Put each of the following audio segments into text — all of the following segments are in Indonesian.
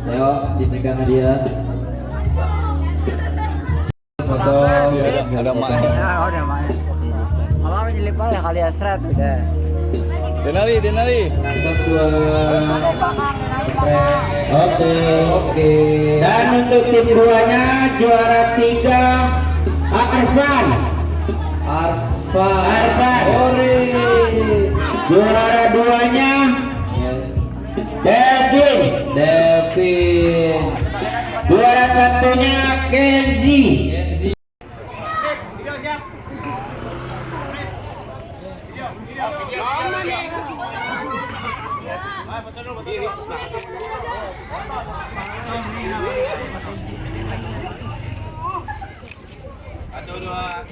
Ayo dipegang dia. Foto. Ada maknya. Ya, udah maknya. Apa menjelip aja kali ya seret udah. Denali. Satu. Oke. Dan untuk tim duanya juara 3 Arfan. Ore. Juara 2-nya Devin. Juara 1-nya Kenzi. Satu dua.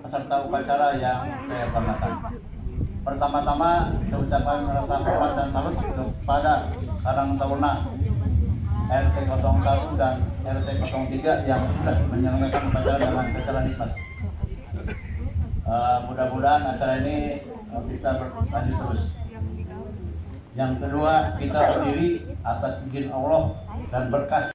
Peserta upacara yang saya hormati. Pertama-tama saya ucapkan rasa hormat dan salut kepada Karang Taruna RT 01 dan RT 03 yang sudah menyelenggarakan upacara dengan secara nikmat. Mudah-mudahan acara ini bisa berlanjut terus. Yang kedua, kita berdiri atas izin Allah dan berkah.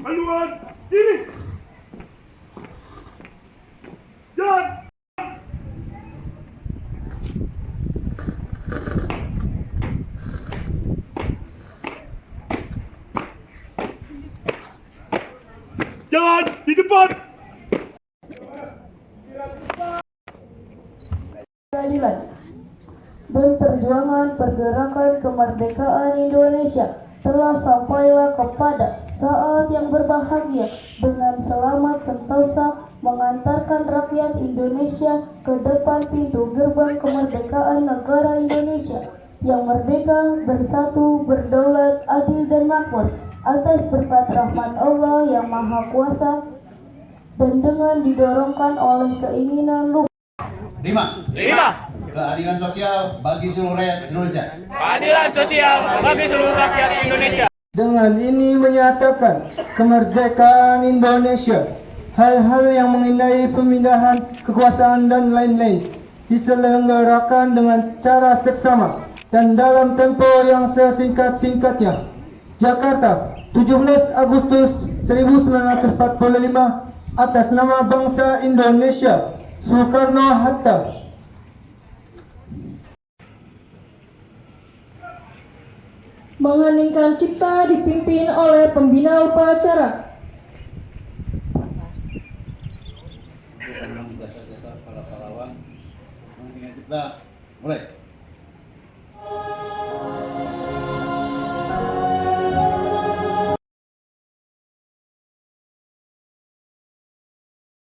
Haluan diri. Jalan. Jalan di depan. Keadilan dan perjuangan pergerakan kemerdekaan Indonesia telah sampailah kepada saat yang berbahagia dengan selamat sentosa mengantarkan rakyat Indonesia ke depan pintu gerbang kemerdekaan negara Indonesia yang merdeka, bersatu, berdaulat, adil dan makmur atas berkat rahmat Allah yang Maha Kuasa dan dengan didorongkan oleh keinginan luhur. 5. Keadilan sosial bagi seluruh rakyat Indonesia. Keadilan sosial bagi seluruh rakyat Indonesia. Dengan ini menyatakan kemerdekaan Indonesia. Hal-hal yang mengenai pemindahan kekuasaan dan lain-lain diselenggarakan dengan cara seksama dan dalam tempo yang sesingkat-singkatnya. Jakarta, 17 Agustus 1945, atas nama bangsa Indonesia, Soekarno-Hatta. Mengheningkan cipta dipimpin oleh pembina upacara. Jasa-jasa para pahlawan. Mengheningkan cipta. Mulai.